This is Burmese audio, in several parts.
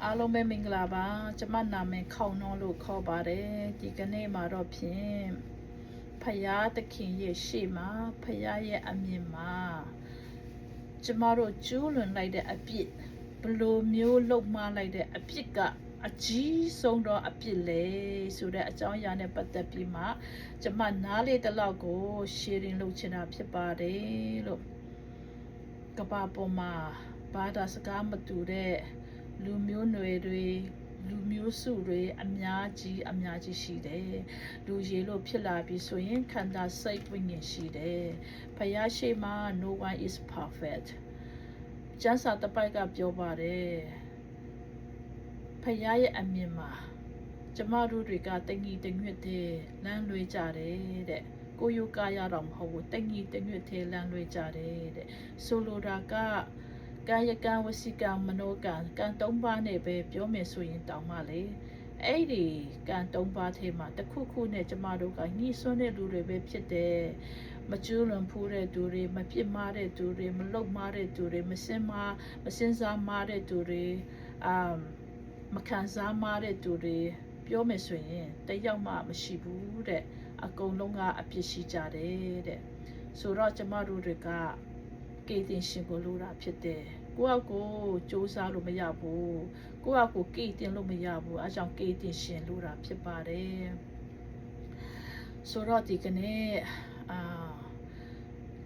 အားလုံးပဲမင်္ဂလာပါကျမနာမည်ခေါင်းနှောလို့ခေါ်ပါတယ်ဒီကနေ့မှာတော့ဖြင့်ဖယားသခင်ရဲ့ရှေ့မှာဖယားရဲ့အမြင်မှာကျမတို့ကျူးလွန်လိုက်တဲ့အပြစ်ဘလိုမျိုးလုပ်မှားလိုက်တဲ့အပြစ်ကအကြီးဆုံးတော့အပြစ်လေဆိုတဲ့အကြောင်းအရာနဲ့ပတ်သက်ပြီးမှကျမနားလေတလောက်ကို sharing လုပ်ချင်တာဖြစ်ပါတယ်လို့ကဘာပေါ်မှာဘာသာစကားမတူတဲ့လူမျိုးနွယ်တွေလူမျိုးစုတွေအများကြီးရှိတယ်လူရေလို့ဖြစ်လာပြီဆိုရင်ခန္ဓာစိတ်ဝိညာဉ်ရှိတယ်ဖယားရှိမှ no one is perfect ကျမ်းစာတစ်ပိုက်ကပြောပါတယ်ဖယားရဲ့အမြင်မှာကျမတို့တွေကတငီတငွတ်တဲ့လမ်းလွဲကြတယ်တဲ့ကိုယုကာရတော့မဟုတ်ဘူးတငီတငွတ်တဲ့လမ်းလွဲကြတယ်တဲ့ဆိုလိုတာကကာယကံဝစီကံမနောကံကံ၃ပါးနဲ့ပဲပြောမယ်ဆိုရင်တောင်မှလေအဲ့ဒီကံ၃ပါးထဲမှာတစ်ခုခုနဲ့ကျမတို့ကညှိစွန်းတဲ့လူတွေပဲဖြစ်တယ်မကျူးလွန်ဖူးတဲ့သူတွေမပြစ်မှားတဲ့သူတွေမလုပ်မှားတဲ့သူတွေမစင်စားမှားတဲ့သူတွေမခံစားမှားတဲ့သူတွေပြောမယ်ဆိုရင်တယောက်မှမရှိဘူးတဲ့အကုန်လုံးကအပြစ်ရှိကြတယ်တဲ့ဆိုတော့ကျမတို့တွေကကေတင်ရှင်ကိုလိုတာဖြစ်တယ်ကိုယ့်အကိုစူးစမ်းလို့မရဘူးကိုယ့်အကိုကေတင်လို့မရဘူးအဲကြောင့်ကေတင်ရှင်လိုတာဖြစ်ပါတယ်ဆိုတော့ဒီကနေ့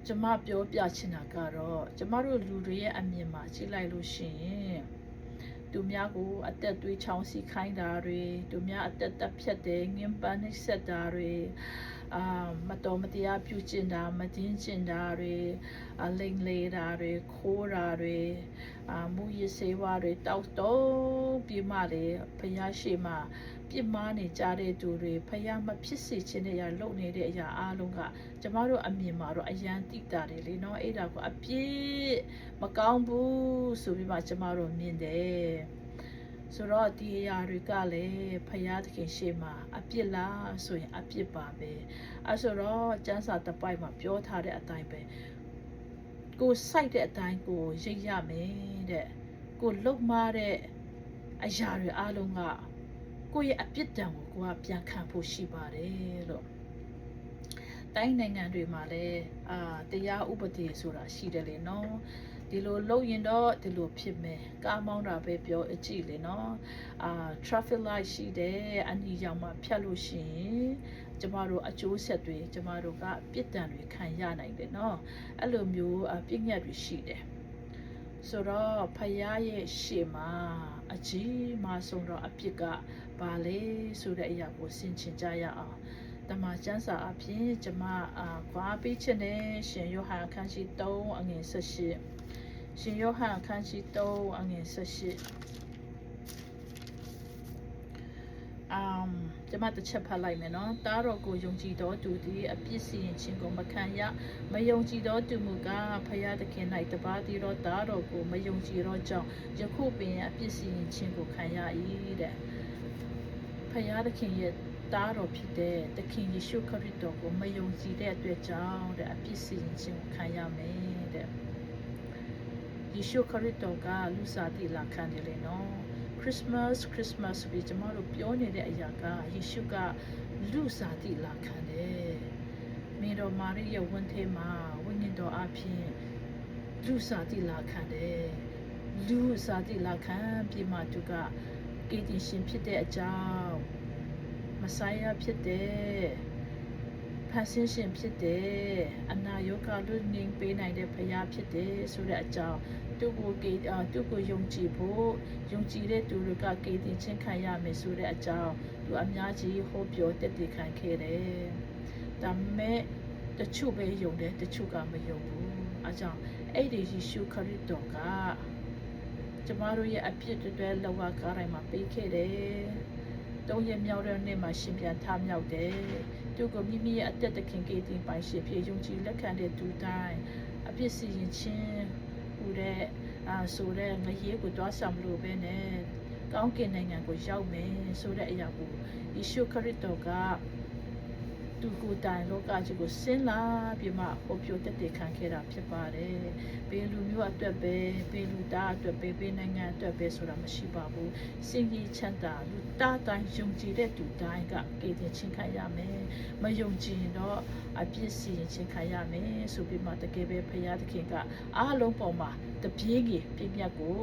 ကျမပြောပြချင်တာကတော့ကျမတို့လူတွေရဲ့အမြင်မှာကြည့်လိုက်လို့ရှိရင်သူများကိုအသက်သွေးချောင်းစီခိုင်းတာတွေသူများအသက်တက်ဖြတ်တယ်ငင်းပန်းနှိပ်စက်တာတွေမတော်မတရားပြုကျင့်တာမတင်းကျင့်တာတွေလိမ်လေတာတွေခိုးတာတွေမူရစေဝါတွေတောက်တော့ပြီးမှလေဖယားရှိမှပြစ်မှားနေကြတဲ့သူတွေဖယားမဖြစ်စေချင်တဲ့အရာလုပ်နေတဲ့အရာအားလုံးကကျမတို့အမြင်မှာတော့အယံတိတာတယ်လေနော်အဲ့ဒါကိုအပြစ်မကောင်းဘူးဆိုပြီးမှကျမတို့မြင်တယ်ဆိုတော့ဒီအရာတွေကလည်းဖယားသခင်ရှေ့မှာအပြစ်လားဆိုရင်အပြစ်ပါပဲအဲဆိုတော့ကျမ်းစာတစ်ပိုက်မှာပြောထားတဲ့အတိုင်းပဲကိုစိုက်တဲ့အတိုင်းကိုရိပ်ရမယ်တဲ့ကိုလုံမားတဲ့အရာတွေအားလုံးကကိုရဲ့အပြစ်ဒဏ်ကိုကိုကပြန်ခံဖို့ရှိပါတယ်လို့တိုင်းနိုင်ငံတွေမှာလည်းတရားဥပဒေဆိုတာရှိတယ်လေနော်ဒီလိုလုပ်ရင်တော့ဒီလိုဖြစ်မယ်ကားမောင်းတာပဲပြောအကြည့်လေနော်traffic light ရှိတယ်အနီရောင်မှာဖြတ်လို့ရှိရင်ကျမတို့အကျိုးဆက်တွေကျမတို့ကပြစ်ဒဏ်တွေခံရနိုင်တယ်နော်အဲ့လိုမျိုးပြည့်ညတ်တွေရှိတယ်ဆိုတော့ဖယားရဲ့ရှေ့မှာအကြီးမားဆုံးတော့အပြစ်ကဘာလဲဆိုတဲ့အရာကိုဆင်ခြင်ကြရအောင်တမန်ကျမ်းစာအဖြစ်ကျမခွာပေးခြင်းနဲ့ရှင်ယောဟန်အခန်းကြီး3အငယ်18ရှင်ယောဟန်အခန်းကြီး3အငယ်18ကျမတစ်ချက်ဖတ်လိုက်မယ်နော်တားတော်ကိုယုံကြည်တော်သူသည်အပြစ်စီရင်ခြင်းကိုမခံရမယုံကြည်တော်သူမူကားဖယားသခင်၌တပါးတည်းသောတားတော်ကိုမယုံကြည်သောကြောင့်ယခုပင်အပြစ်စီရင်ခြင်းကိုခံရ၏တဲ့ဖယားသခင်ရဲ့တားတော်ဖြစ်တဲ့သခင်ယေရှုခရစ်တော်ကိုမယုံကြည်တဲ့အတွက်ကြောင့်တဲ့အပြစ်စီရင်ခြင်းကိုခံရမယ်တဲ့ယေရှုခရစ်တော်ကလူစားတိလာခံတယ်လေနော်Christmas ပြီးကျမတို့ပြောနေတဲ့အရာကယေရှုကလူစားတိလာခံတယ်မိတော်မာရိရဲ့ဝန်ထဲမှာဝိညာဉ်တော်အဖြစ်လူစားတိလာခံတယ်လူစားတိလာခံပြီးမှသူကကေတင်ရှင်ဖြစ်တဲ့အကြောင်းမဆိုင်ယာဖြစ်တယ်ဖန်ဆင်းရှင်ဖြစ်တယ်အနာရောဂါလွတ်ငြိမ်းပေးနိုင်တဲ့ဖယားဖြစ်တယ်ဆိုတဲ့အကြောင်းသူ့ကိုယုံကြည်ဖို့ယုံကြည်တဲ့သူတွေကကေတင်ချင်းခံရမယ်ဆိုတဲ့အကြောင်းသူအများကြီးဟောပြောတက်တည်ခံခဲ့တယ်ဒါပေမဲ့တချို့ပဲယုံတယ်တချို့ကမယုံဘူးအဲကြောင့်အဲ့ဒီယေရှုခရစ်တော်ကကျမတို့ရဲ့အပြစ်တွေလောကကားတိုင်းမှာပေးခဲ့တယ်3ရက်မြောက်တဲ့နေ့မှာရှင်ပြန်ထမြောက်တယ်သူကမိမိရဲ့အသက်သခင်ကေတင်ပိုင်ရှင်ဖြစ်ယုံကြည်လက်ခံတဲ့သူတိုင်းအပြစ်စီရင်ခြင်းဟူတဲ့ဆိုတဲ့ငရေကိုတွားဆောင်လို့ပဲနဲ့ကောင်းကင်နိုင်ငံကိုရောက်မယ်ဆိုတဲ့အရာကိုယေရှုခရစ်တော်က တူကိုတိုင်လောကကြီးကိုဆင်းလာပြီးမှဟောပြောတက်တည်ခံခဲ့တာဖြစ်ပါတယ်ဘေးလူမျိုးအတွက်ပဲဘေးလူသားအတွက်ပဲဘေးနိုင်ငံအတွက်ပဲဆိုတာမရှိပါဘူးစင်ကြီးချမ်းသာလူသားတိုင်းယုံကြည်တဲ့သူတိုင်းကကယ်တင်ခြင်းခံရမယ်မယုံကြည်ရင်တော့အပြစ်စီရင်ခြင်းခံရမယ်ဆိုပြီးမှတကယ်ပဲဖရာသခင်ကအားလုံးပေါ်မှာတပြေးကြီးပြည့်မြတ်ကို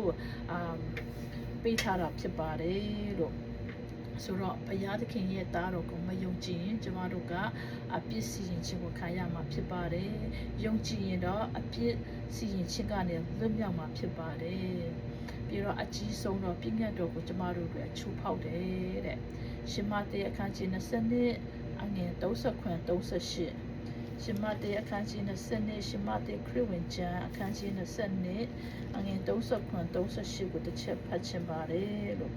ပေးထားတာဖြစ်ပါတယ်လို့ဆိုတော့ဘုရားသခင်ရဲ့သားတော်ကိုမယုံကြည်ရင်ကျမတို့ကအပြစ်စီရင်ခြင်းကိုခံရမှာဖြစ်ပါတယ်။ယုံကြည်ရင်တော့အပြစ်စီရင်ခြင်းကနေလွတ်မြောက်မှာဖြစ်ပါတယ်။ပြီးတော့အကြီးဆုံးတော့ပြည့်ညတ်တော်ကိုကျမတို့တွေအချူဖောက်တယ်တဲ့။ရှင်မဿဲအခန်းကြီး20အငယ်39-38ရှင်မဿဲအခန်းကြီး20ရှင်မဿဲခရစ်ဝင်ကျမ်းအခန်းကြီး20အငယ်39-38ကိုတစ်ချက်ဖတ်ချင်ပါတယ်လို့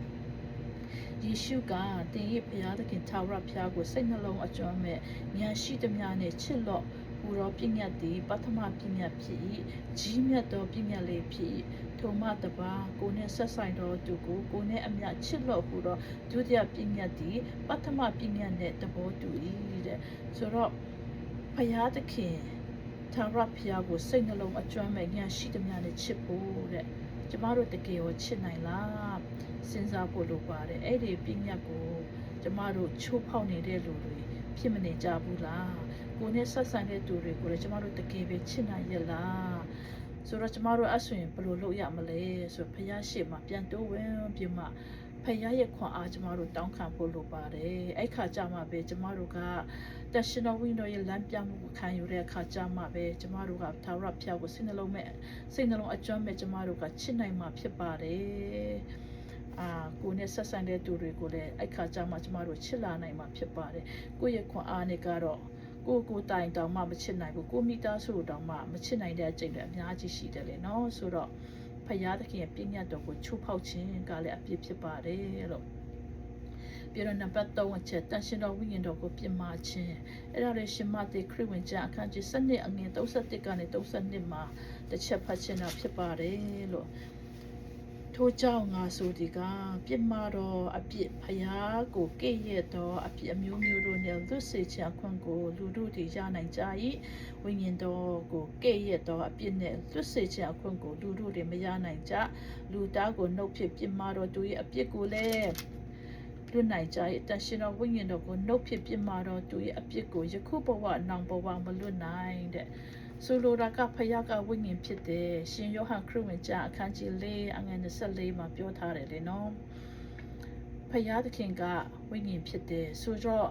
ယေရှုကတင်ရဲ့ဘုရားသခင်ထာဝရဘုရားကိုစိတ်နှလုံးအကျွမ်းမဲ့ဉာဏ်ရှိသမျှနဲ့ချစ်လော့ဟူသောပြည့်ညတ်သည်ပထမပြည့်ညတ်ဖြစ်၏ကြီးမြတ်သောပြည့်ညတ်လေးဖြစ်၏ထိုမှတပါကိုနှင့်ဆက်ဆိုင်သောသူကိုနှင့်အမျှချစ်လော့ဟူသောဒုတိယပြည့်ညတ်သည်ပထမပြည့်ညတ်နှင့်သဘောတူ၏တဲ့ဆိုတော့ဘုရားသခင်ထာဝရဘုရားကိုစိတ်နှလုံးအကျွမ်းမဲ့ဉာဏ်ရှိသမျှနဲ့ချစ်ဖို့တဲ့ကျမတို့တကယ်ရောချစ်နိုင်လားစဉ်းစားဖို့လိုပါတယ်အဲ့ဒီပြညတ်ကိုကျမတို့ချိုးဖောက်နေတဲ့လူတွေဖြစ်မနေကြဘူးလားကိုယ်နဲ့ဆက်ဆံတဲ့သူတွေကိုလည်းကျမတို့တကယ်ပဲချစ်နိုင်ရလားဆိုတော့ကျမတို့အဲ့ဆိုရင်ဘယ်လိုလုပ်ရမလဲဆိုဖယားရှိမှပြန်တိုးဝင်ပြီးမှဖယားရဲ့ခွန်အားကျမတို့တောင်းခံဖို့လိုပါတယ်အဲ့ခါကျမှပဲကျမတို့ကတရှင်တော်ဝိညာဉ်ရဲ့လမ်းပြမှုကိုခံယူတဲ့အခါကျမှပဲကျမတို့ကထာဝရဘုရားကိုစိတ်နှလုံးအကျွမ်းမဲ့ကျမတို့ကချစ်နိုင်မှာဖြစ်ပါတယ်ကိုနဲ့ဆက်ဆံတဲ့သူတွေကိုလည်းအဲ့ခါကျမှကျမတို့ချစ်လာနိုင်မှာဖြစ်ပါတယ်ကိုယ့်ရဲ့ခွန်အားနဲ့ကတော့ကိုတိုင်တောင်မှမချစ်နိုင်ဘူးကိုမိသားစုတောင်မှမချစ်နိုင်တဲ့အကျင့်တွေအများကြီးရှိတယ်လေနော်ဆိုတော့ဖယားသခင်ရဲ့ပြည့်ညတ်တော်ကိုချိုးဖောက်ခြင်းကလည်းအပြစ်ဖြစ်ပါတယ်လို့ပြီးတော့နံပါတ်3အချက်တန်ရှင်တော်ဝိညာဉ်တော်ကိုပြမခြင်းအဲ့ဒါလည်းရှင်မဿဲခရစ်ဝင်ကျမ်းအခန်းကြီး7အငယ်31ကနေ32မှာတစ်ချက်ဖတ်ချင်တာဖြစ်ပါတယ်လို့ထို့ကြောင့်ငါဆိုဒီကပြစ်မှားတော့အပြစ်ဖယားကိုကဲ့ရဲ့တော့အပြစ်အမျိုးမျိုးတို့နဲ့လွတ်စေခြင်းအခွင့်ကိုလူတို့တွေရနိုင်ကြ၏ဝိညာဉ်တော်ကိုကဲ့ရဲ့တော့အပြစ်နဲ့လွတ်စေခြင်းအခွင့်ကိုလူတို့တွေမရနိုင်ကြလူသားကိုနှုတ်ဖြစ်ပြစ်မှားတော့သူရဲ့အပြစ်ကိုလည်းလွတ်နိုင်ကြ၏တန်ရှင်တော်ဝိညာဉ်တော်ကိုနှုတ်ဖြစ်ပြစ်မှားတော့သူရဲ့အပြစ်ကိုယခုဘဝနောင်ဘဝမလွတ်နိုင်တဲ့ဆိုလိုတာကဖယားကဝိညာဉ်ဖြစ်တယ်ရှင်ယောဟန်ခရစ်ဝင်ကျမ်းအခန်းကြီး4အငယ်24မှာပြောထားတယ်လေနော်ဖယားသခင်ကဝိညာဉ်ဖြစ်တယ်ဆိုတော့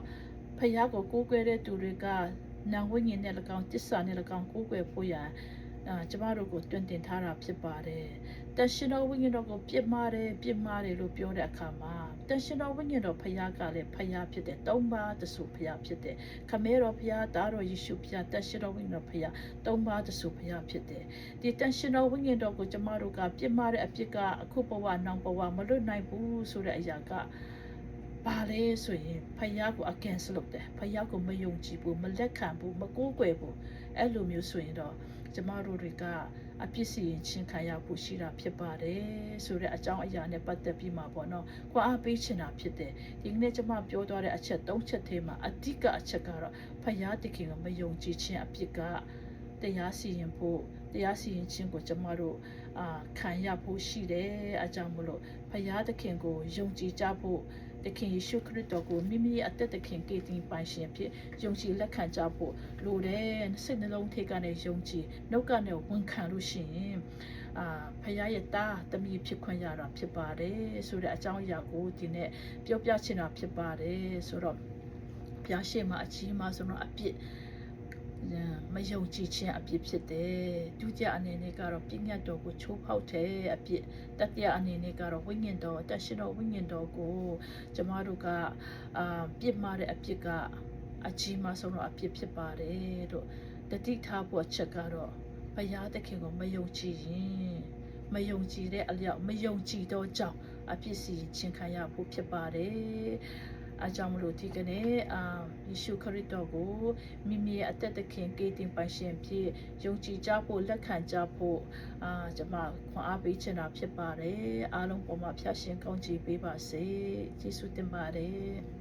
ဖယားကိုကိုးကွယ်တဲ့သူတွေကနာဝိညာဉ်နဲ့၎င်းတစ္ဆာနဲ့၎င်းကိုးကွယ်ဖို့ရန်ကျမတို့ကိုတွင်တင်ထားတာဖြစ်ပါတယ်တန်ရှင်တော်ဝိညာဉ်တော်ကိုပြစ်မှားတယ်လို့ပြောတဲ့အခါမှာတန်ရှင်တော်ဝိညာဉ်တော်ဖယားကလည်းဖယားဖြစ်တယ်သုံးပါးတဆူဖယားဖြစ်တယ်ခမဲတော်ဖယားသားတော်ယေရှုဖယားတန်ရှင်တော်ဝိညာဉ်တော်ဖယားသုံးပါးတဆူဖယားဖြစ်တယ်ဒီတန်ရှင်တော်ဝိညာဉ်တော်ကိုကျမတို့ကပြစ်မှားတဲ့အပြစ်ကအခုဘဝနောင်ဘဝမလွတ်နိုင်ဘူးဆိုတဲ့အရာကပါလေဆိုရင်ဖယားကိုအကန့်စလုပ်တယ်ဖယားကိုမယုံကြည်ဘူးမလက်ခံဘူးမကိုးကွယ်ဘူးအဲ့လိုမျိုးဆိုရင်တော့ကျမတို့တွေကအပြစ်စီရင်ချင်းခံရဖို့ရှိတာဖြစ်ပါတယ်ဆိုတဲ့အကြောင်းအရာနဲ့ပတ်သက်ပြီးမှာပေါ့နော်ခွာအားပေးချင်တာဖြစ်တယ်ဒီနေ့ကျမပြောသွားတဲ့အချက်၃ချက်ထဲမှာအဓိကအချက်ကတော့ဖယားသခင်ကိုမယုံကြည်ခြင်းအပြစ်ကတရားစီရင်ခြင်းကိုကျမတို့ခံရဖို့ရှိတယ်အကြောင်းမလို့ဖယားသခင်ကိုယုံကြည်ကြဖို့သခင်ယေရှုခရစ်တော်ကိုမိမိရဲ့အသက်သခင်ကယ်တင်ပိုင်ရှင်ဖြစ်ယုံကြည်လက်ခံကြဖို့လိုတယ်စိတ်နှလုံးထဲကနေယုံကြည်နှုတ်ကနေဝန်ခံလို့ရှိရင်ဖယားရဲ့သားသမီးဖြစ်ခွင့်ရတာဖြစ်ပါတယ်ဆိုတဲ့အကြောင်းအရာကိုဒီနေ့ပြောပြချင်တာဖြစ်ပါတယ်ဆိုတော့ဘုရားရှိခိုးအကြီးမားဆုံးအပြစ်မယုံကြည်ခြင်းအပြစ်ဖြစ်တယ်ဒုတိယအနေနဲ့ကတော့ပြည့်ညတ်တော်ကိုချိုးဖောက်တဲ့အပြစ်တတိယအနေနဲ့ကတော့ဝိညာဉ်တော်တရှိတော်ဝိညာဉ်တော်ကိုကျမတို့ကပြစ်မှားတဲ့အပြစ်ကအကြီးမားဆုံးအပြစ်ဖြစ်ပါတယ်လို့တတိထားဖို့အချက်ကတော့ဘုရားသခင်ကိုမယုံကြည်ရင်မယုံကြည်တဲ့အလျောက်မယုံကြည်သောကြောင့်အပြစ်စီရင်ခံရဖို့ဖြစ်ပါတယ်အကြောင်းမလို့ဒီကနေ့ယေရှုခရစ်တော်ကိုမိမိရဲ့အသက်သခင်ကယ်တင်ပိုင်ရှင်ဖြစ်ယုံကြည်ကြဖို့လက်ခံကြဖို့ကျွန်မခွန်အားပေးချင်တာဖြစ်ပါတယ်အားလုံးပေါ်မှာဖျားရှင်ကောင်းချီးပေးပါစေယေရှုတင်ပါတယ်